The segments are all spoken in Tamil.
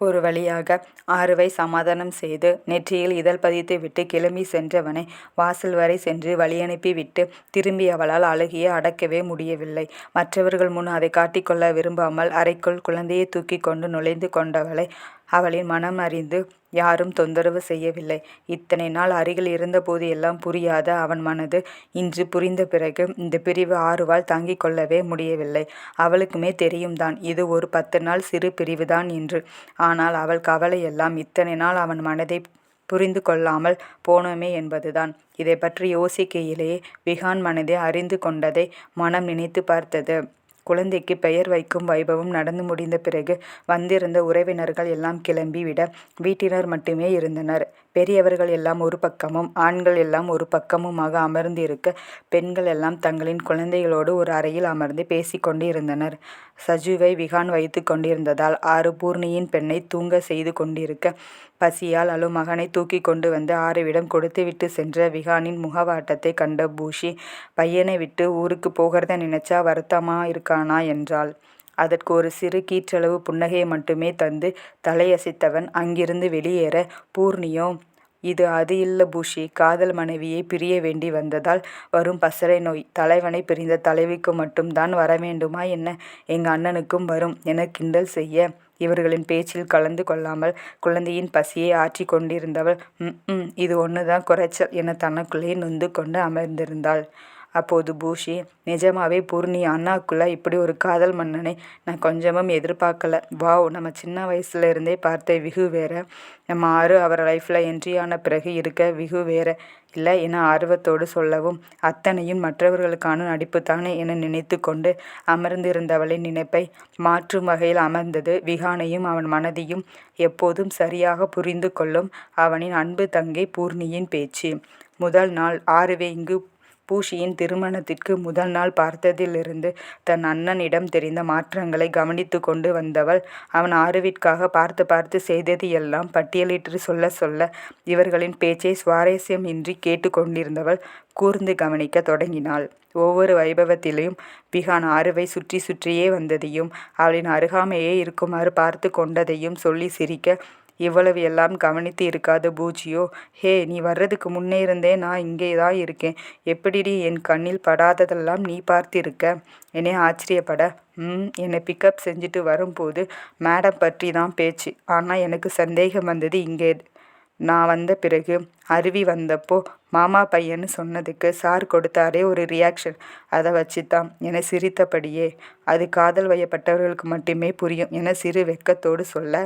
ஒரு வழியாக ஆருவை சமாதானம் செய்து நெற்றியில் இதழ் பதித்து விட்டு கிளம்பி சென்றவனை வாசல் வரை சென்று வழியனுப்பி விட்டு திரும்பி அவளால் அழுகையை அடக்கவே முடியவில்லை. மற்றவர்கள் முன் அதை காட்டிக்கொள்ள விரும்பாமல் அறைக்குள் குழந்தையை தூக்கி கொண்டு நுழைந்து கொண்டவளை அவளின் மனம் அறிந்து யாரும் தொந்தரவு செய்யவில்லை. இத்தனை நாள் அருகில் இருந்தபோது எல்லாம் புரியாத அவன் மனது இன்று புரிந்த பிறகு இந்த பிரிவு ஆருவால் தாங்கிக் கொள்ளவே முடியவில்லை. அவளுக்குமே தெரியும் தான் இது ஒரு 10 நாள் சிறு பிரிவுதான் என்று. ஆனால் அவள் கவலையெல்லாம் இத்தனை நாள் அவன் மனதை புரிந்து கொள்ளாமல் போனோமே என்பதுதான். இதை பற்றி யோசிக்கையிலேயே விஹான் மனதை அறிந்து கொண்டதை மனம் நினைத்து பார்த்தது. குழந்தைக்கு பெயர் வைக்கும் வைபவம் நடந்து முடிந்த பிறகு வந்திருந்த உறவினர்கள் எல்லாம் கிளம்பி விட வீட்டினர் மட்டுமே இருந்தனர். பெரியவர்கள் எல்லாம் ஒரு பக்கமும் ஆண்கள் எல்லாம் ஒரு பக்கமுமாக அமர்ந்திருக்க பெண்கள் எல்லாம் தங்களின் குழந்தைகளோடு ஒரு அறையில் அமர்ந்து பேசிக்கொண்டு இருந்தனர். சஜுவை விஹான் வைத்து கொண்டிருந்ததால் ஆறு பூர்ணியின் பெண்ணை தூங்க செய்து கொண்டிருக்க பசியால் அழும் மகனை தூக்கி கொண்டு வந்து ஆருவிடம் கொடுத்துவிட்டு சென்ற விஹானின் முகவாட்டத்தை கண்ட பூஷி, பையனை விட்டு ஊருக்கு போகிறத நினைச்சா வருத்தமா இருக்கானா என்றாள். அதற்கு ஒரு சிறு கீற்றளவு புன்னகையை மட்டுமே தந்து தலையசைத்தவன் அங்கிருந்து வெளியேற பூர்ணியோ, இது அது இல்ல பூஷி, காதல் மனைவியை பிரிய வேண்டி வந்ததால் வரும் பசறை நோய் தலைவனை பிரிந்த தலைவிக்கு மட்டும்தான் வரவேண்டுமா என்ன, எங்க அண்ணனுக்கும் வரும் என கிண்டல் செய்ய இவர்களின் பேச்சில் கலந்து கொள்ளாமல் குழந்தையின் பசியை ஆற்றி கொண்டிருந்தவள் இது ஒன்றுதான் குறைச்சல் என தனக்குள்ளே நொந்து கொண்டு அமர்ந்திருந்தாள். அப்போது பூஷி, நிஜமாவே பூர்ணி, அண்ணாக்குள்ள இப்படி ஒரு காதல் மன்னனை நான் கொஞ்சமும் எதிர்பார்க்கல. வாவ், நம்ம சின்ன வயசுல இருந்தே பார்த்த விகு வேற, நம்ம ஆறு அவர் லைஃப்ல என்ட்ரியான பிறகு இருக்க விகு வேற இல்லை என ஆர்வத்தோடு சொல்லவும் அத்தனையும் மற்றவர்களுக்கான நடிப்பு தானே என நினைத்து கொண்டு அமர்ந்திருந்தவளின் நினைப்பை மாற்றும் வகையில் அமர்ந்தது விஹானையும் அவன் மனதையும் எப்போதும் சரியாக புரிந்து கொள்ளும் அவனின் அன்பு தங்கை பூர்ணியின் பேச்சு. முதல் நாள் ஆறுவே இங்கு பூஷியின் திருமணத்திற்கு முதல் நாள் பார்த்ததிலிருந்து தன் அண்ணனிடம் தெரிந்த மாற்றங்களை கவனித்து கொண்டு வந்தவள் அவன் ஆருவிற்காக பார்த்து பார்த்து செய்தது எல்லாம் பட்டியலிட்டு சொல்ல சொல்ல இவர்களின் பேச்சை சுவாரஸ்யம் இன்றி கேட்டு கொண்டிருந்தவள் கூர்ந்து கவனிக்க தொடங்கினாள். ஒவ்வொரு வைபவத்திலையும் விஹான் ஆருவை சுற்றி சுற்றியே வந்ததையும் அவளின் அருகாமையே இருக்குமாறு பார்த்து கொண்டதையும் சொல்லி சிரிக்க, இவ்வளவு எல்லாம் கவனித்து இருக்காத பூஜியோ, ஹே, நீ வர்றதுக்கு முன்னே இருந்தே நான் இங்கே தான் இருக்கேன், எப்படிடி என் கண்ணில் படாததெல்லாம் நீ பார்த்திருக்க என்னை ஆச்சரியப்பட, என்னை பிக்கப் செஞ்சுட்டு வரும்போது மேடம் பற்றி தான் பேச்சு. ஆனால் எனக்கு சந்தேகம் வந்தது இங்கே நான் வந்த பிறகு. அருவி வந்தப்போ மாமா பையன்னு சொன்னதுக்கு சார் கொடுத்தாரே ஒரு ரியாக்ஷன், அதை வச்சுதான் என சிரித்தபடியே, அது காதல் வயப்பட்டவர்களுக்கு மட்டுமே புரியும் என சிறு வெட்கத்தோடு சொல்ல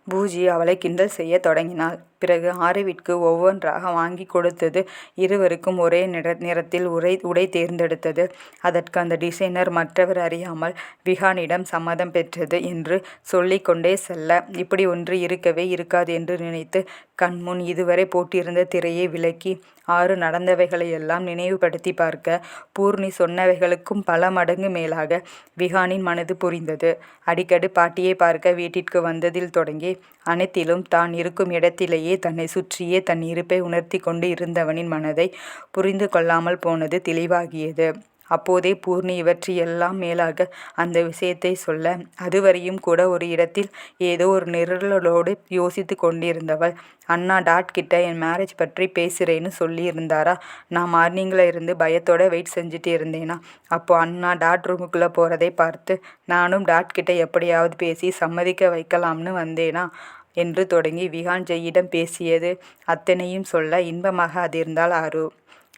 பூஜி அவளை கிண்டல் செய்ய தொடங்கினாள். பிறகு ஆருவிற்கு ஒவ்வொன்றாக வாங்கி கொடுத்தது. இருவருக்கும் ஒரே நிறத்தில் உடை தேர்ந்தெடுத்தது. அதற்கு அந்த டிசைனர் மற்றவர் அறியாமல் விஹானிடம் சம்மதம் பெற்றது என்று சொல்லி கொண்டே செல்ல, இப்படி ஒன்று இருக்கவே இருக்காது என்று நினைத்து கண்முன் இதுவரை போட்டிருந்த திரையை விலக்கி ஆறு நடந்தவைகளையெல்லாம் நினைவுபடுத்தி பார்க்க பூர்ணி சொன்னவைகளுக்கும் பல மடங்கு மேலாக விஹானின் மனது புரிந்தது. அடிக்கடி பாட்டியை பார்க்க வீட்டிற்கு வந்ததில் தொடங்கி அனைத்திலும் தான் இருக்கும் இடத்திலேயே தன்னை சுற்றியே தன் இருப்பை உணர்த்தி கொண்டு இருந்தவனின் மனதை புரிந்து கொள்ளாமல் போனது தெளிவாகியது. அப்போதே பூர்ணி இவற்றையெல்லாம் மேலாக அந்த விஷயத்தை சொல்ல, அதுவரையும் கூட ஒரு இடத்தில் ஏதோ ஒரு நிரலோடு யோசித்து கொண்டிருந்தவள், அண்ணா டாட் கிட்ட என் மேரேஜ் பற்றி பேசுகிறேன்னு சொல்லியிருந்தாரா, நான் மார்னிங்கில் இருந்து பயத்தோட வெயிட் செஞ்சுட்டு இருந்தேனா, அப்போ அண்ணா டாட் ரூமுக்குள்ளே போகிறதை பார்த்து நானும் டாட் கிட்ட எப்படியாவது பேசி சம்மதிக்க வைக்கலாம்னு வந்தேனா என்று தொடங்கி விஹான் ஜெயிடம் பேசியது அத்தனையும் சொல்ல இன்பமாக அதிர்ந்தாள் ஆரு.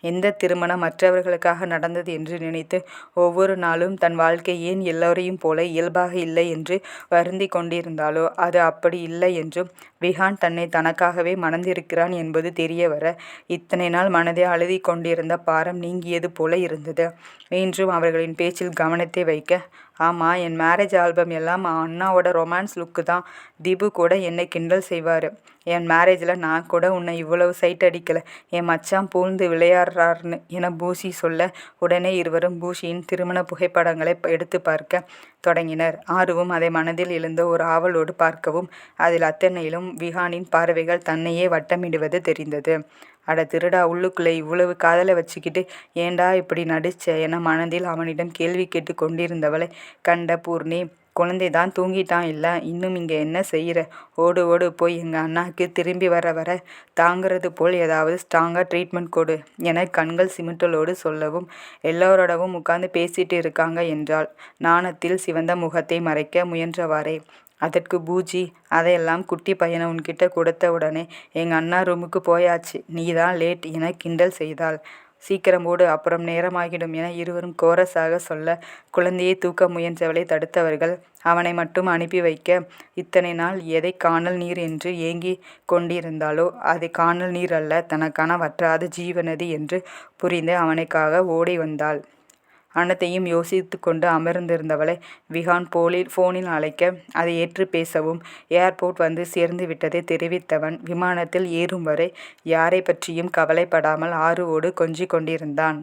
எந்த திருமணம் மற்றவர்களுக்காக நடந்தது என்று நினைத்து ஒவ்வொரு நாளும் தன் வாழ்க்கை ஏன் எல்லோரையும் போல இயல்பாக இல்லை என்று வருந்தி கொண்டிருந்தாளோ, அது அப்படி இல்லை என்றும் விஹான் தன்னை தனக்காகவே மணந்திருக்கிறான் என்பது தெரிய வர இத்தனை நாள் மனதை அழுதி கொண்டிருந்த பாரம் நீங்கியது போல இருந்தது. மீண்டும் அவர்களின் பேச்சில் கவனத்தை வைக்க, ஆமாம், என் மேரேஜ் ஆல்பம் எல்லாம் அண்ணாவோட ரொமான்ஸ் லுக்கு தான். திபு கூட என்னை கிண்டல் செய்வார். என் மேரேஜில் நான் கூட உன்னை இவ்வளவு சைட் அடிக்கலை, என் மச்சான் பூழ்ந்து விளையாடுறாருன்னு என பூஷி சொல்ல உடனே இருவரும் பூஷியின் திருமண புகைப்படங்களை எடுத்து பார்க்க தொடங்கினர். ஆருவும் அதை மனதில் எழுந்த ஒரு ஆவலோடு பார்க்கவும் அதில் அத்தனையிலும் விஹானின் பார்வைகள் தன்னையே வட்டமிடுவது தெரிந்தது. அட திருடா, உள்ளுக்குள்ளே இவ்வளவு காதலை வச்சுக்கிட்டு ஏண்டா இப்படி நடிச்ச என மனதில் அவனிடம் கேள்வி கேட்டு கொண்டிருந்தவளை கண்ட பூர்ணி குழந்தை தான் தூங்கிட்டான் இல்ல, இன்னும் இங்கே என்ன செய்கிற? ஓடு ஓடு போய் எங்கள் அண்ணாக்கு திரும்பி வர வர தாங்கிறது போல் ஏதாவது ஸ்ட்ராங்காக ட்ரீட்மெண்ட் கொடு என கண்கள் சிமிட்டலோடு சொல்லவும், எல்லோரோடவும் உட்கார்ந்து பேசிட்டு இருக்காங்க என்றாள் நாணத்தில் சிவந்த முகத்தை மறைக்க முயன்றவாறே. அதற்கு பூஜி, அதையெல்லாம் குட்டி பையனை உன்கிட்ட கொடுத்த உடனே எங்கள் அண்ணா ரூமுக்கு போயாச்சு, நீ தான் லேட் என கிண்டல் செய்தாள். சீக்கிரம் ஓடு, அப்புறம் நேரமாகிடும் என இருவரும் கோரஸாக சொல்ல, குழந்தையை தூக்க முயன்றவளை தடுத்தவர்கள் அவனை மட்டும் அனுப்பி வைக்க, இத்தனை நாள் எதை காணல் நீர் என்று ஏங்கி கொண்டிருந்தாலோ அது காணல் நீர் அல்ல, தனக்கான வற்றாத ஜீவநதி என்று புரிந்து அவனுக்காக ஓடி வந்தாள். அனைத்தையும் யோசித்து கொண்டு அமர்ந்திருந்தவளை விஹான் போனில் அழைக்க, அதை ஏற்று பேசவும் ஏர்போர்ட் வந்து சேர்ந்து விட்டதை தெரிவித்தவன் விமானத்தில் ஏறும் வரை யாரை பற்றியும் கவலைப்படாமல் ஆறுவோடு கொஞ்சிக் கொண்டிருந்தான்.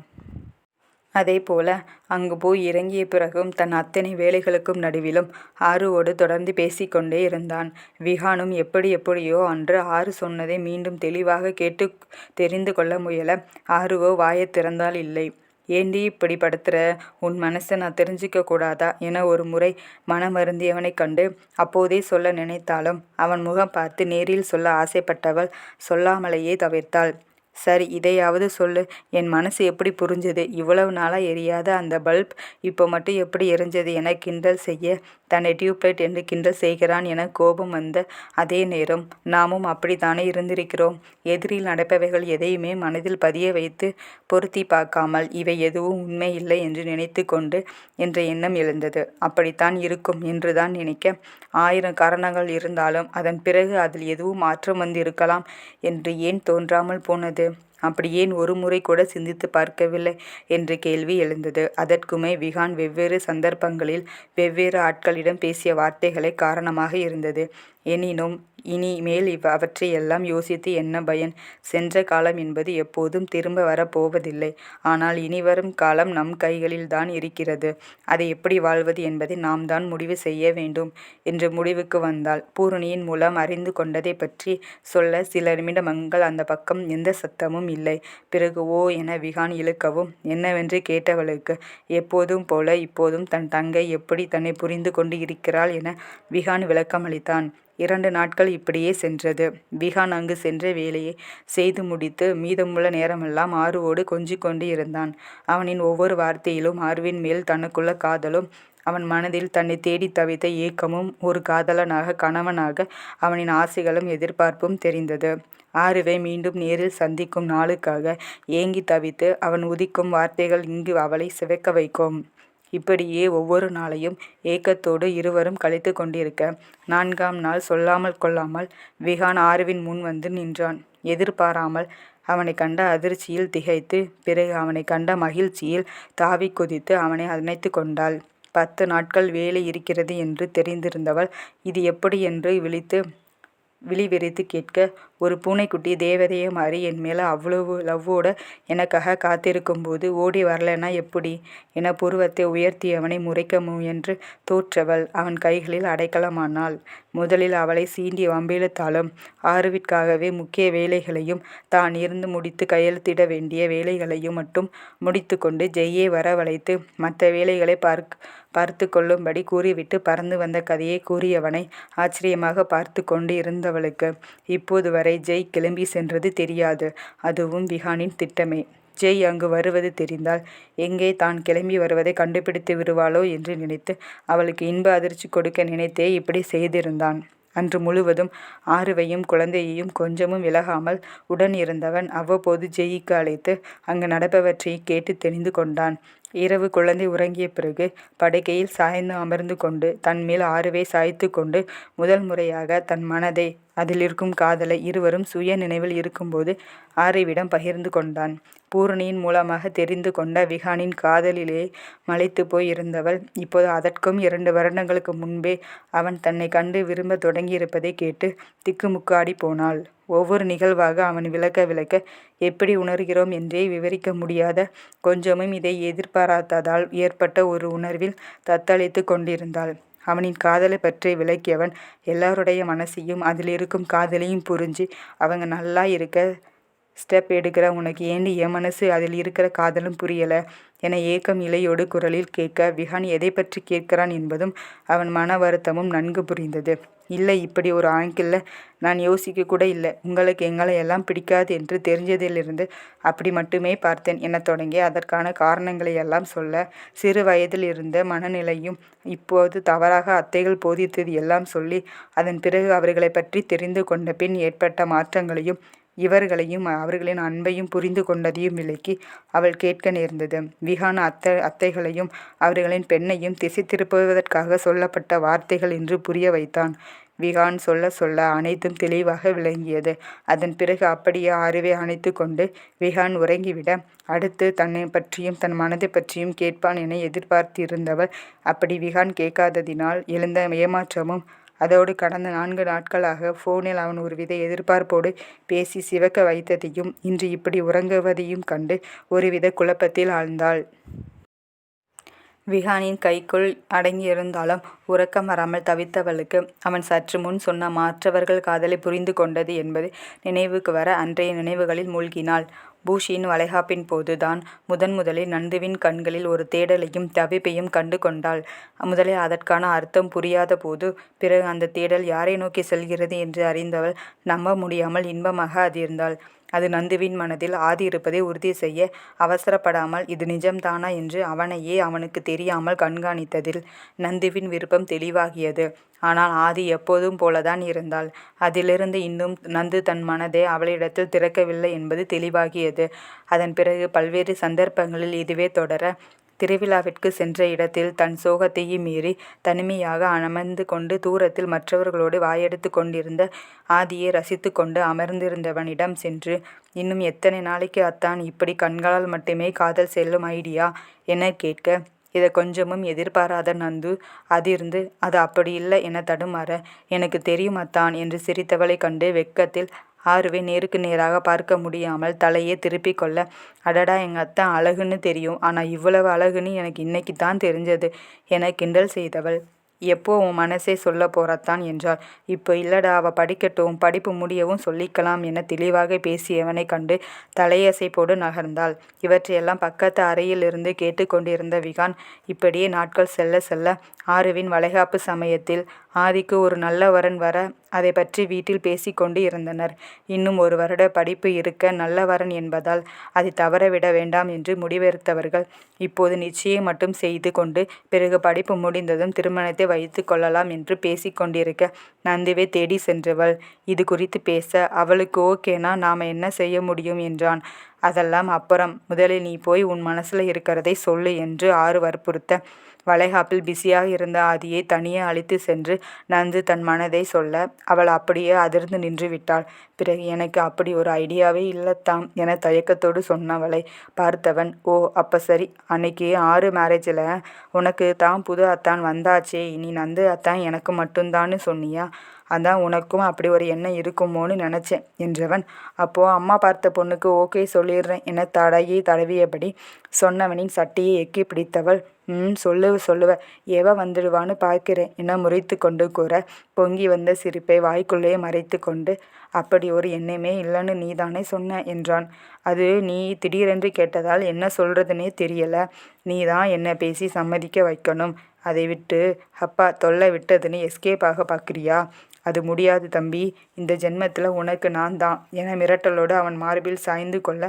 அதே போல அங்கு போய் இறங்கிய பிறகும் தன் அத்தனை வேலைகளுக்கும் நடுவிலும் ஆறுவோடு தொடர்ந்து பேசிக்கொண்டே இருந்தான். விஹானும் எப்படியோ அன்று ஆறு சொன்னதை மீண்டும் தெளிவாக கேட்டு தெரிந்து கொள்ள முயல, ஆறுவோ வாயை திறந்தால் இல்லை. ஏண்டி இப்படி படுத்துற? உன் மனசை நான் தெரிஞ்சிக்க கூடாதா என ஒரு முறை மனமருந்தியவனைக் கண்டு அப்போதே சொல்ல நினைத்தாலும் அவன் முகம் பார்த்து நேரில் சொல்ல ஆசைப்பட்டவள் சொல்லாமலேயே தவிர்த்தாள். சரி, இதையாவது சொல்லு, என் மனசு எப்படி புரிஞ்சது? இவ்வளவு நாளாக எரியாத அந்த பல்ப் இப்போ மட்டும் எப்படி எரிஞ்சது என கிண்டல் செய்ய, தன்னை டியூப்லைட் என்று கிண்டல் செய்கிறான் என கோபம் வந்த அதே நேரம், நாமும் அப்படித்தானே இருந்திருக்கிறோம். எதிரில் நடப்பவைகள் எதையுமே மனதில் பதிய வைத்து பொருத்தி பார்க்காமல் இவை எதுவும் உண்மை இல்லை என்று நினைத்து கொண்டு என்ற எண்ணம் எழுந்தது. அப்படித்தான் இருக்கும் என்றுதான் நினைக்க, 1000 காரணங்கள் இருந்தாலும் அதன் பிறகு அதில் எதுவும் மாற்றம் வந்திருக்கலாம் என்று ஏன் தோன்றாமல் போனது? அப்படி ஏன் ஒரு முறை கூட சிந்தித்து பார்க்கவில்லை என்ற கேள்வி எழுந்தது. அதற்குமே விஹான் வெவ்வேறு சந்தர்ப்பங்களில் வெவ்வேறு ஆட்களிடம் பேசிய வார்த்தைகளே காரணமாக இருந்தது. எனினும் இனிமேல் அவற்றையெல்லாம் யோசித்து என்ன பயன்? சென்ற காலம் என்பது எப்போதும் திரும்ப வரப்போவதில்லை. ஆனால் இனிவரும் காலம் நம் கைகளில் தான் இருக்கிறது. அதை எப்படி வாழ்வது என்பதை நாம் தான் முடிவு செய்ய வேண்டும் என்ற முடிவுக்கு வந்தாள். பூரணியின் மூலம் அறிந்து கொண்டதை பற்றி சொல்ல சில நிமிடங்கள் அந்த பக்கம் எந்த சத்தமும் இல்லை. பிறகு ஓ என விஹான் இழுக்கவும், என்னவென்று கேட்டவளுக்கு எப்போதும் போல இப்போதும் தன் தங்கை எப்படி தன்னை புரிந்து கொண்டு இருக்கிறாள் என விஹான் விளக்கமளித்தான். 2 நாட்கள் இப்படியே சென்றது. விஹான் அங்கு சென்ற வேலையை செய்து முடித்து மீதமுள்ள நேரமெல்லாம் ஆறுவோடு கொஞ்சிக் கொண்டு இருந்தான். அவனின் ஒவ்வொரு வார்த்தையிலும் ஆறுவின் மேல் தனக்குள்ள காதலும், அவன் மனதில் தன்னை தேடி தவித்த ஏக்கமும், ஒரு காதலனாக கணவனாக அவனின் ஆசைகளும் எதிர்பார்ப்பும் தெரிந்தது. ஆறுவை மீண்டும் நேரில் சந்திக்கும் நாளுக்காக ஏங்கி தவித்து அவன் உதிக்கும் வார்த்தைகள் இங்கு அவளை சிவக்க வைக்கும். இப்படியே ஒவ்வொரு நாளையும் ஏக்கத்தோடு இருவரும் கழித்து கொண்டிருக்க, 4ஆம் நாள் சொல்லாமல் கொள்ளாமல் விஹான் ஆறுவின் முன் வந்து நின்றான். எதிர்பாராமல் அவனை கண்ட அதிர்ச்சியில் திகைத்து, பிறகு அவனை கண்ட மகிழ்ச்சியில் தாவி குதித்து அவனை அணைத்து கொண்டாள். 10 நாட்கள் வேலை இருக்கிறது என்று தெரிந்திருந்தவள் இது எப்படி என்று விழி விரித்து கேட்க, ஒரு பூனைக்குட்டி தேவதையை மாறி என் மேலே அவ்வளவு லவ்வோட எனக்காக காத்திருக்கும் போது ஓடி வரலன்னா எப்படி என புருவத்தை உயர்த்தியவனை முறைக்க முயன்று தோற்றவள் அவன் கைகளில் அடைக்கலமானாள். முதலில் அவளை சீண்டி வம்பிழுத்தாலும் ஆறுவிற்காகவே முக்கிய வேலைகளையும் தான் இருந்து முடித்து கையெழுத்திட வேண்டிய வேலைகளையும் மட்டும் முடித்து கொண்டு ஜெய்யை வரவழைத்து மற்ற வேலைகளை பார்த்து கொள்ளும்படி கூறிவிட்டு பறந்து வந்த கதையை கூறியவனை ஆச்சரியமாக பார்த்து கொண்டு இருந்தவளுக்கு இப்போது வரை ஜெய் கிளம்பி சென்றது தெரியாது. அதுவும் விஹானின் திட்டமே. ஜெய் அங்கு வருவது தெரிந்தால் எங்கே தான் கிளம்பி வருவதை கண்டுபிடித்து விடுவாளோ என்று நினைத்து அவளுக்கு இன்ப அதிர்ச்சி கொடுக்க நினைத்தே இப்படி செய்திருந்தான். அன்று முழுவதும் ஆறுவையும் குழந்தையையும் கொஞ்சமும் விலகாமல் உடன் இருந்தவன் அவ்வப்போது ஜெய்க்கு அழைத்து அங்கு நடப்பவற்றை கேட்டு தெரிந்து கொண்டான். இரவு குழந்தை உறங்கிய பிறகு படுக்கையில் சாய்ந்து அமர்ந்து கொண்டு தன்மேல் ஆறுவை சாய்த்து கொண்டு முதல் முறையாக தன் மனதை, அதில் இருக்கும் காதலை இருவரும் சுய நினைவில் இருக்கும்போது ஆறுவிடம் பகிர்ந்து கொண்டான். பூரணியின் மூலமாக தெரிந்து கொண்ட விஹானின் காதலிலே மலைத்து போய் இருந்தவள் இப்போது அதற்கும் 2 வருடங்களுக்கு முன்பே அவன் தன்னை கண்டு விரும்ப தொடங்கியிருப்பதை கேட்டு திக்குமுக்காடி போனாள். ஒவ்வொரு நிகழ்வாக அவன் விளக்க எப்படி உணர்கிறோம் என்றே விவரிக்க முடியாத, கொஞ்சமும் இதை எதிர்பாராததால் ஏற்பட்ட ஒரு உணர்வில் தத்தளித்து கொண்டிருந்தாள். அவனின் காதலை பற்றி விளக்கியவன் எல்லாருடைய மனசையும் அதில் இருக்கும் காதலையும் புரிஞ்சு அவங்க நல்லா இருக்க ஸ்டெப் எடுக்கிற. உனக்கு ஏண்டி என் மனசு அதில் இருக்கிற காதலும் புரியலை என ஏக்கம் இலையோடு குரலில் கேட்க விஹான் எதை பற்றி கேட்கிறான் என்பதும் அவன் மன வருத்தமும் நன்கு புரிந்தது. இல்லை, இப்படி ஒரு ஆங்கிளில் நான் யோசிக்க கூட இல்லை. உங்களுக்கு எங்களை எல்லாம் பிடிக்காது என்று தெரிஞ்சதிலிருந்து அப்படி மட்டுமே பார்த்தேன் என தொடங்கி அதற்கான காரணங்களை எல்லாம் சொல்ல, சிறு வயதில் இருந்த மனநிலையும் இப்போது தவறாக அத்தைகள் போதித்தது எல்லாம் சொல்லி, அதன் பிறகு அவர்களை பற்றி தெரிந்து கொண்ட பின் ஏற்பட்ட மாற்றங்களையும் இவர்களையும் அவர்களின் அன்பையும் புரிந்து கொண்டதையும் விலக்கி அவள் கேட்க நேர்ந்தது. விஹான் அத்தைகளையும் அவர்களின் பெண்ணையும் திசை திருப்புவதற்காக சொல்லப்பட்ட வார்த்தைகள் என்று புரிய வைத்தான். விஹான் சொல்ல சொல்ல அனைத்தும் தெளிவாக விளங்கியது. அதன் பிறகு அப்படியே ஆறுவை அணைத்து கொண்டு விஹான் உறங்கிவிட, அடுத்து தன்னை பற்றியும் தன் மனதை பற்றியும் கேட்பான் என எதிர்பார்த்திருந்தவள் அப்படி விஹான் கேட்காததினால் எழுந்த ஏமாற்றமும், அதோடு கடந்த 4 நாட்களாக ஃபோனில் அவன் ஒருவித எதிர்பார்ப்போடு பேசி சிவக்க வைத்ததையும் இன்று இப்படி உறங்குவதையும் கண்டு ஒருவித குழப்பத்தில் ஆழ்ந்தாள். விஹானின் கைக்குள் அடங்கியிருந்தாலும் உறக்கம் வராமல் தவித்தவளுக்கு அவன் சற்று முன் சொன்ன மற்றவர்கள் காதலை புரிந்து கொண்டது என்பது நினைவுக்கு வர அன்றைய நினைவுகளில் மூழ்கினாள். பூஷியின் வளைகாப்பின் போது தான் முதலில் நந்துவின் கண்களில் ஒரு தேடலையும் தவிப்பையும் கண்டு கொண்டாள். முதலில் அதற்கான அர்த்தம் புரியாத போது பிறகு அந்த தேடல் யாரை நோக்கி செல்கிறது என்று அறிந்தவள் நம்ப முடியாமல் இன்பமாக அதிர்ந்தாள். அது நந்துவின் மனதில் ஆதி இருப்பதை உறுதி செய்ய அவசரப்படாமல் இது நிஜம்தானா என்று அவனையே அவனுக்கு தெரியாமல் கண்காணித்ததில் நந்துவின் விருப்பம் தெளிவாகியது. ஆனால் ஆதி எப்போதும் போலதான் இருந்தாள். அதிலிருந்து இன்னும் நந்து தன் மனதை அவளிடத்தில் திறக்கவில்லை என்பது தெளிவாகியது. அதன் பிறகு பல்வேறு சந்தர்ப்பங்களில் இதுவே தொடர, திருவிழாவிற்கு சென்ற இடத்தில் தன் சோகத்தையும் மீறி தனிமையாக அமர்ந்து கொண்டு தூரத்தில் மற்றவர்களோடு வாயெடுத்து கொண்டிருந்த ஆதியை ரசித்து கொண்டு அமர்ந்திருந்தவனிடம் சென்று, இன்னும் எத்தனை நாளைக்கு அத்தான் இப்படி கண்களால் மட்டுமே காதல் செல்லும் ஐடியா என கேட்க, இதை கொஞ்சமும் எதிர்பாராத நந்து அதிர்ந்து, அது அப்படி இல்லை என தடுமாற, எனக்கு தெரியும் அத்தான் என்று சிரித்தவளை கண்டு வெட்கத்தில் ஆறுவை நேருக்கு நேராக பார்க்க முடியாமல் தலையே திருப்பி கொள்ள, அடடா எங்கள் அத்தான் அழகுன்னு தெரியும், ஆனால் இவ்வளவு அழகுன்னு எனக்கு இன்னைக்கு தான் தெரிஞ்சது என கிண்டல் செய்தவள், எப்போ உன் மனசே சொல்ல போறத்தான் என்றாள். இப்போ இல்லடா, அவள் படிக்கட்டும், படிப்பு முடியவும் சொல்லிக்கலாம் என தெளிவாக பேசியவனை கண்டு தலையசைப்போடு நகர்ந்தாள். இவற்றையெல்லாம் பக்கத்து அறையிலிருந்து கேட்டுக்கொண்டிருந்த விகான் இப்படியே நாட்கள் செல்ல செல்ல ஆறுவின் வளைகாப்பு சமயத்தில் ஆதிக்கு ஒரு நல்ல வரன் வர அதை பற்றி வீட்டில் பேசி கொண்டு இருந்தனர். இன்னும் 1 வருட படிப்பு இருக்க நல்ல வரன் என்பதால் அதை தவறவிட வேண்டாம் என்று முடிவெடுத்தவர்கள் இப்போது நிச்சயம் மட்டும் செய்து கொண்டு பிறகு படிப்பு முடிந்ததும் திருமணத்தை வைத்து கொள்ளலாம் என்று பேசி கொண்டிருக்க நந்துவை தேடி சென்றவள் இது குறித்து பேச, அவளுக்கு ஓகேனா நாம என்ன செய்ய முடியும் என்றான். அதெல்லாம் அப்புறம், முதலில் நீ போய் உன் மனசுல இருக்கிறதை சொல்லு என்று ஆறு வற்புறுத்த, வளைகாப்பில் பிஸியாக இருந்த ஆதியை தனியே அழைத்து சென்று நந்து தன் மனதை சொல்ல அவள் அப்படியே அதிர்ந்து நின்று விட்டாள். பிறகு எனக்கு அப்படி ஒரு ஐடியாவே இல்லத்தாம் என தயக்கத்தோடு சொன்னவளை பார்த்தவன், ஓ அப்ப சரி, அன்னைக்கு 6 மேரேஜில் உனக்கு தான் புது அத்தான் வந்தாச்சே, இனி நந்து அத்தான் எனக்கு மட்டும்தான்னு சொன்னியா, அதான் உனக்கும் அப்படி ஒரு எண்ணம் இருக்குமோன்னு நினச்சேன் என்றவன், அப்போது அம்மா பார்த்த பொண்ணுக்கு ஓகே சொல்லிடுறேன் என தடவியபடி சொன்னவனின் சட்டையை எக்கி பிடித்தவள், சொல்லுவ எவ வந்துடுவான்னு பார்க்கிறேன் என முறைத்து கொண்டு கூற, பொங்கி வந்த சிரிப்பை வாய்க்குள்ளேயே மறைத்து கொண்டு, அப்படி ஒரு எண்ணமே இல்லைன்னு நீதானே சொன்ன என்றான். அது நீ திடீரென்று கேட்டதால் என்ன சொல்கிறதுனே தெரியலை, நீ தான் என்னை பேசி சம்மதிக்க வைக்கணும், அதை விட்டு அப்பா தொல்லை விட்டதுன்னு எஸ்கேப் ஆக பார்க்குறியா, அது முடியாது தம்பி, இந்த ஜென்மத்தில் உனக்கு நான் தான் என மிரட்டலோடு அவன் மார்பில் சாய்ந்து கொள்ள,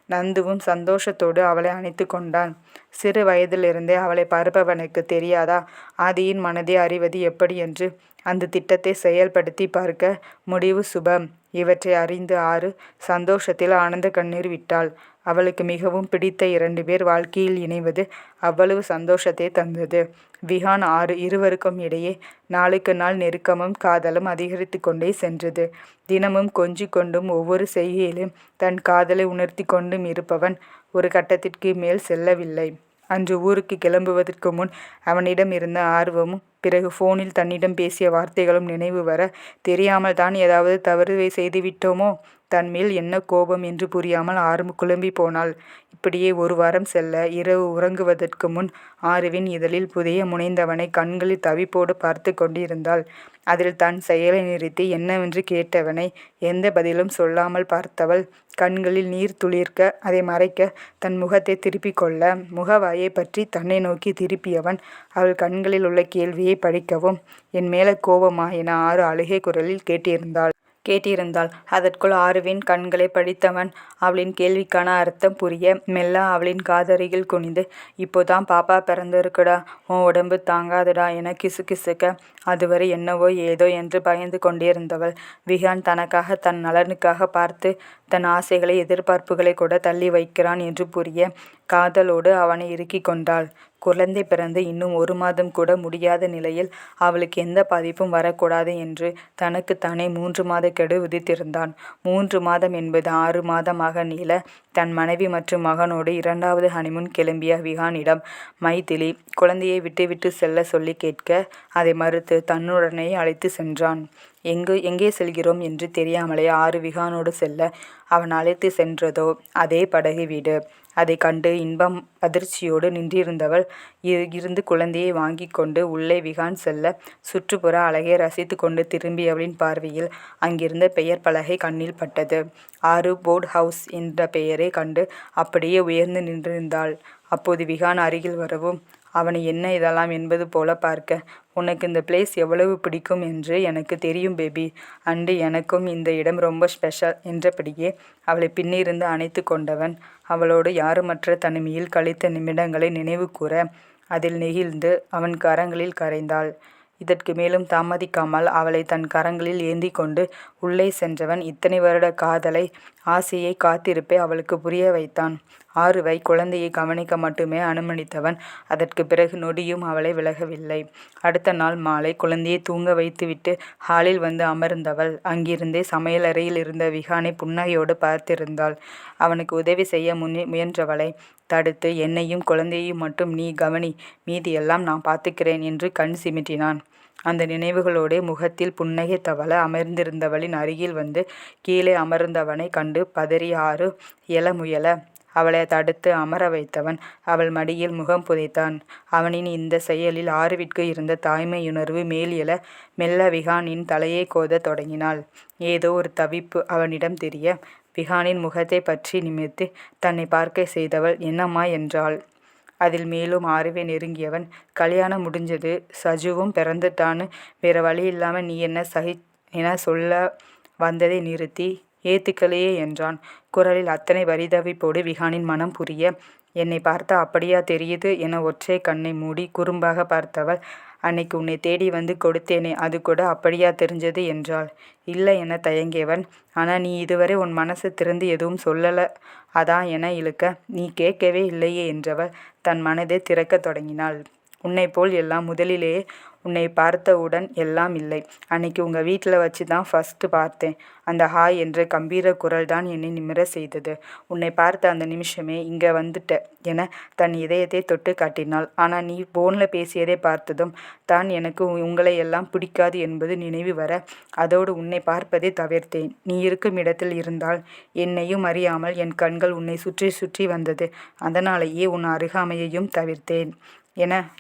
நந்துவும் சந்தோஷத்தோடு அவளை அணைத்து கொண்டான். சிறு வயதிலிருந்தே அவளை பார்ப்பவனுக்கு தெரியாதா ஆதியின் மனதை அறிவது எப்படி என்று. அந்த திட்டத்தை செயல்படுத்தி பார்க்க முடிவு சுபம். இவற்றை அறிந்து ஆறு சந்தோஷத்தில் ஆனந்த கண்ணீர் விட்டாள். அவளுக்கு மிகவும் பிடித்த 2 பேர் வாழ்க்கையில் இணைவது அவ்வளவு சந்தோஷத்தை தந்தது. விஹான் ஆறு இருவருக்கும் இடையே நாளுக்கு நாள் நெருக்கமும் காதலும் அதிகரித்து கொண்டே சென்றது. தினமும் கொஞ்சி கொண்டும் ஒவ்வொரு செய்கையிலும் தன் காதலை உணர்த்தி கொண்டும் இருப்பவன் ஒரு கட்டத்திற்கு மேல் செல்லவில்லை. அன்று ஊருக்கு கிளம்புவதற்கு முன் அவனிடம் இருந்த ஆர்வமும் பிறகு ஃபோனில் தன்னிடம் பேசிய வார்த்தைகளும் நினைவு வர, தெரியாமல் தான் ஏதாவது தவறு செய்துவிட்டோமோ, தன்மேல் என்ன கோபம் என்று புரியாமல் ஆறு குழம்பி போனாள். இப்படியே ஒரு வாரம் செல்ல, இரவு உறங்குவதற்கு முன் ஆருவின் இதழில் புதைய முனைந்தவனை கண்களில் தவிப்போடு பார்த்து கொண்டிருந்தாள். அதில் தன் செயலை நிறுத்தி என்னவென்று கேட்டவனை எந்த பதிலும் சொல்லாமல் பார்த்தவள் கண்களில் நீர் துளிர்க்க அதை மறைக்க தன் முகத்தை திருப்பிக் கொள்ள, முகவாயை பற்றி தன்னை நோக்கி திருப்பியவன் அவள் கண்களில் உள்ள கேள்வியை படிக்கவும், என் மேல கோபமா என ஆறு அழுகை குரலில் கேட்டிருந்தாள். அதற்குள் ஆருவின் கண்களை படித்தவன் அவளின் கேள்விக்கான அர்த்தம் புரிய மெல்ல அவளின் காதருகில் குனிந்து, இப்போதான் பாப்பா பிறந்திருக்குடா, உன் உடம்பு தாங்காதுடா என கிசுகிசுக்க, அதுவரை என்னவோ ஏதோ என்று பயந்து கொண்டிருந்தவள் விஹான் தனக்காக தன் நலனுக்காக பார்த்து தன் ஆசைகளை எதிர்பார்ப்புகளை கூட தள்ளி வைக்கிறான் என்று புரிய காதலோடு அவனை இறுக்கி கொண்டாள். குழந்தை பிறந்து இன்னும் 1 மாதம் கூட முடியாத நிலையில் அவளுக்கு எந்த பாதிப்பும் வரக்கூடாது என்று தனக்குத்தானே 3 மாத கெடு விதித்திருந்தான். 3 மாதம் என்பது 6 மாதமாக நீள தன் மனைவி மற்றும் மகனோடு 2வது ஹனிமூன் கிளம்பிய விஹானிடம் மைதிலி குழந்தையை விட்டு செல்ல சொல்லி கேட்க அதை மறுத்து தன்னுடனே அழைத்து சென்றான். எங்கே செல்கிறோம் என்று தெரியாமலே ஆறு விஹானோடு செல்ல அவன் அழைத்து சென்றதோ அதே படகு வீடு. அதை கண்டு இன்பம் அதிர்ச்சியோடு நின்றிருந்தவள் இருந்து குழந்தையை வாங்கி கொண்டு உள்ளே விஹான் செல்ல சுற்றுப்புற அழகை ரசித்து கொண்டு திரும்பியவளின் பார்வையில் அங்கிருந்த பெயர் பலகை கண்ணில் பட்டது. ஆறு போர்ட் ஹவுஸ் என்ற பெயரை கண்டு அப்படியே உயர்ந்து நின்றிருந்தாள். அப்போது விஹான் அருகில் வரவும் அவனை என்ன இதெல்லாம் என்பது போல பார்க்க, உனக்கு இந்த பிளேஸ் எவ்வளவு பிடிக்கும் என்று எனக்கு தெரியும் பேபி, அண்டு எனக்கும் இந்த இடம் ரொம்ப ஸ்பெஷல் என்றபடியே அவளை பின்னிருந்து அணைத்து கொண்டவன் அவளோடு யாருமற்ற தனிமையில் கழித்த நிமிடங்களை நினைவு கூற அதில் நெகிழ்ந்து அவன் கரங்களில் கரைந்தாள். இதற்கு மேலும் தாமதிக்காமல் அவளை தன் கரங்களில் ஏந்தி கொண்டு உள்ளே சென்றவன் இத்தனை வருட காதலை, ஆசையை, காத்திருப்பை அவளுக்கு புரிய வைத்தான். ஆறுவை குழந்தையை கவனிக்க மட்டுமே அனுமதித்தவன் அதற்கு பிறகு நொடியும் அவளை விலகவில்லை. அடுத்த நாள் மாலை குழந்தையை தூங்க வைத்துவிட்டு ஹாலில் வந்து அமர்ந்தவள் அங்கிருந்தே சமையலறையில் இருந்த விஹானை புன்னகையோடு பார்த்திருந்தாள். அவனுக்கு உதவி செய்ய முயன்றவளை தடுத்து, என்னையும் குழந்தையையும் மட்டும் நீ கவனி, மீதியெல்லாம் நான் பார்த்துக்கிறேன் என்று கண் சிமிட்டினான். அந்த நினைவுகளோடே முகத்தில் புன்னகை தவள அமர்ந்திருந்தவளின் அருகில் வந்து கீழே அமர்ந்தவனை கண்டு பதறி ஆறு எழ முயல அவளை தடுத்து அமர வைத்தவன் அவள் மடியில் முகம் புதைத்தான். அவனின் இந்த செயலில் ஆறுவிற்கு இருந்த தாய்மையுணர்வு மேல் எழ மெல்ல விஹானின் தலையை கோத தொடங்கினாள். ஏதோ ஒரு தவிப்பு அவனிடம் தெரிய விஹானின் முகத்தை பற்றி நிமிர்த்தி தன்னை பார்க்க செய்தவள் என்னம்மா என்றாள். அதில் மேலும் ஆறுவை நெருங்கியவன், கல்யாணம் முடிஞ்சது, சஜுவும் பிறந்துட்டான்னு வேற வழி இல்லாமல் நீ என்ன என சொல்ல வந்ததை நிறுத்தி ஏத்துக்கலையே என்றான். குரலில் அத்தனை பரிதவிப்போடு விஹானின் மனம் புரிய, என்னை பார்த்தா அப்படியா தெரியுது என ஒற்றை கண்ணை மூடி குறும்பாக பார்த்தவள், அன்னைக்கு உன்னை தேடி வந்து கொடுத்தேனே அது கூட அப்படியா தெரிஞ்சது என்றாள். இல்லை என தயங்கியவன், ஆனால் நீ இதுவரை உன் மனசு திறந்து எதுவும் சொல்லலை அதான் என இழுக்க, நீ கேட்கவே இல்லையே என்றவள் தன் மனதை திறக்கத் தொடங்கினாள். உன்னை போல் எல்லாம் முதலிலேயே உன்னை பார்த்தவுடன் எல்லாம் இல்லை. அன்னைக்கு உங்கள் வீட்டில் வச்சு தான் ஃபஸ்ட்டு பார்த்தேன். அந்த ஹாய் என்ற கம்பீர குரல் தான் என்னை நிமிர செய்தது. உன்னை பார்த்த அந்த நிமிஷமே இங்கே வந்துட்ட என தன் இதயத்தை தொட்டு காட்டினாள். ஆனால் நீ போனில் பேசியதை பார்த்ததும் தான் எனக்கு உங்களை எல்லாம் பிடிக்காது என்பது நினைவு வர அதோடு உன்னை பார்ப்பதை தவிர்த்தேன். நீ இருக்கும் இடத்தில் இருந்தால் என்னையும் அறியாமல் என் கண்கள் உன்னை சுற்றி சுற்றி வந்தது. அதனாலேயே உன் அருகாமையையும் தவிர்த்தேன்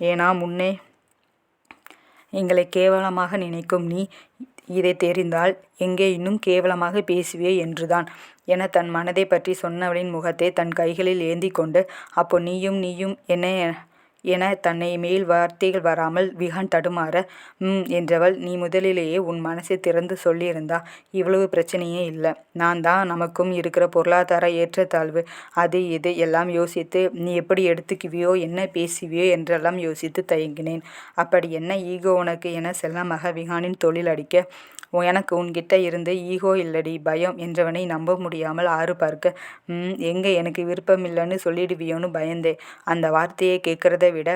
ஏனா முன்னே எங்களை கேவலமாக நினைக்கும் நீ இதை தெரிந்தால் எங்கே இன்னும் கேவலமாக பேசுவே என்றுதான் என தன் மனதை பற்றி சொன்னவளின் முகத்தை தன் கைகளில் ஏந்தி கொண்டு, அப்போ நீயும் என தன்னை மேல் வார்த்தைகள் வராமல் விஹான் தடுமாற என்றவள், நீ முதலிலேயே உன் மனசை திறந்து சொல்லியிருந்தா இவ்வளவு பிரச்சனையே இல்லை. நான் தான் நமக்கும் இருக்கிற பொருளாதார ஏற்றத்தாழ்வு அது இது எல்லாம் யோசித்து நீ எப்படி எடுத்துக்குவியோ என்ன பேசுவியோ என்றெல்லாம் யோசித்து தயங்கினேன். அப்படி என்ன ஈகோ உனக்கு என செல்லமாக விஹானின் தொழில் அடிக்க, எனக்கு உன்கிட்ட இருந்து ஈகோ இல்லடி பயம் என்றவனை நம்ப முடியாமல் ஆறு பார்க்க, எங்கே எனக்கு விருப்பமில்லைன்னு சொல்லிடுவியோன்னு பயந்தேன். அந்த வார்த்தையை கேட்குறத விட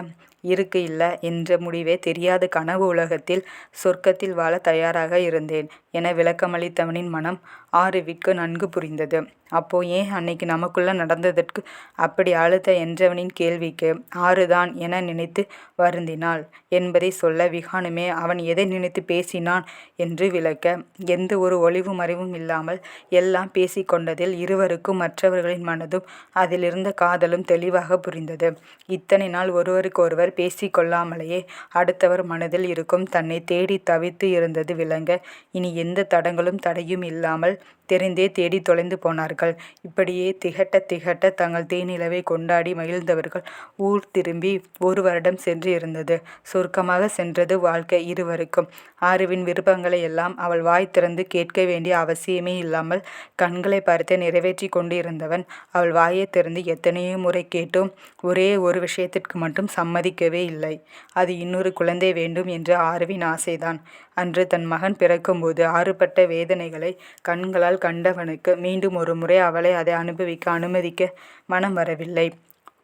இருக்கு இல்ல என்ற முடிவே தெரியாத கனவு உலகத்தில் சொர்க்கத்தில் வாழ தயாராக இருந்தேன் என விளக்கமளித்தவனின் மனம் ஆருவிற்கு நன்கு புரிந்தது. அப்போ ஏன் அன்னைக்கு நமக்குள்ள நடந்ததற்கு அப்படி அழுத என்றவனின் கேள்விக்கு ஆறுதான் என நினைத்து வருந்தினாள் என்பதை சொல்ல விகானுமே அவன் எதை நினைத்து பேசினான் என்று விளக்க எந்த ஒரு ஒளிவு மறைவும் இல்லாமல் எல்லாம் பேசிக்கொண்டதில் இருவருக்கும் மற்றவர்களின் மனதும் அதிலிருந்த காதலும் தெளிவாக புரிந்தது. இத்தனை நாள் ஒருவருக்கொருவர் பேசிக்கொள்ளாமலேயே அடுத்தவர் மனதில் இருக்கும் தன்னை தேடி தவித்து இருந்தது விளங்க இனி எந்த தடங்களும் தடையும் இல்லாமல் தெரிந்தே தேடி தொலைந்து போனார்கள். இப்படியே திகட்ட திகட்ட தங்கள் தேனிலவை கொண்டாடி மகிழ்ந்தவர்கள் ஊர் திரும்பி 1 வருடம் சென்று இருந்தது. சொர்க்கமாக சென்றது வாழ்க்கை இருவருக்கும். ஆருவின் விருப்பங்களை எல்லாம் அவள் வாய் திறந்து கேட்க வேண்டிய அவசியமே இல்லாமல் கண்களை பார்த்து நிறைவேற்றி கொண்டு இருந்தவன் அவள் வாயை திறந்து எத்தனையோ முறை கேட்டும் ஒரே ஒரு விஷயத்திற்கு மட்டும் சம்மதிக்கவே இல்லை. அது இன்னொரு குழந்தை வேண்டும் என்ற ஆருவின் ஆசைதான். அன்று தன் மகன் பிறக்கும்போது ஆறுபட்ட வேதனைகளை கண்களால் கண்டவனுக்கு மீண்டும் ஒரு முறை அவளை அதை அனுபவிக்க அனுமதிக்க மனம் வரவில்லை.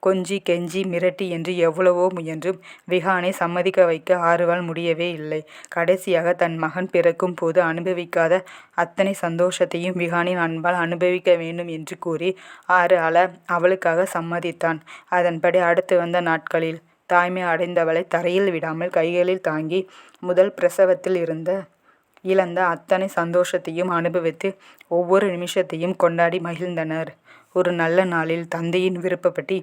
கொஞ்சி கெஞ்சி மிரட்டி என்று எவ்வளவோ முயன்றும் விகானை சம்மதிக்க வைக்க ஆறுவால் முடியவே இல்லை. கடைசியாக தன் மகன் பிறக்கும் போது அனுபவிக்காத அத்தனை சந்தோஷத்தையும் விகானின் அன்பால் அனுபவிக்க வேண்டும் என்று கூறி ஆறு அவளுக்காக சம்மதித்தான். அதன்படி அடுத்து வந்த நாட்களில் தாய்மை அடைந்தவளை தரையில் விடாமல் கைகளில் தாங்கி முதல் பிரசவத்தில் இழந்த அத்தனை சந்தோஷத்தையும் அனுபவித்து ஒவ்வொரு நிமிஷத்தையும் கொண்டாடி மகிழ்ந்தனர். ஒரு நல்ல நாளில் தந்தையின் விருப்பப்படி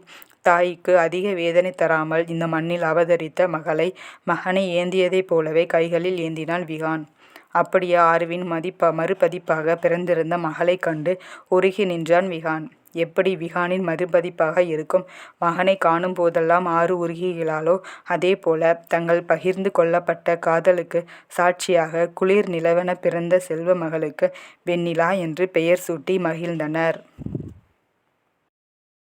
தாய்க்கு அதிக வேதனை தராமல் இந்த மண்ணில் அவதரித்த மகனை ஏந்தியதைப் போலவே கைகளில் ஏந்தினாள் விகான். அப்படியே ஆருவின் மறுபதிப்பாக பிறந்திருந்த மகளை கண்டு உருகி நின்றான் விகான். எப்படி விகானின் மறுபதிப்பாக இருக்கும் மகனை காணும் போதெல்லாம் ஆறு உருகிகளாலோ அதே போல தங்கள் பகிர்ந்து கொள்ளப்பட்ட காதலுக்கு சாட்சியாக குளிர் நிலவென பிறந்த செல்வ மகளுக்கு வெண்ணிலா என்று பெயர் சூட்டி மகிழ்ந்தனர்.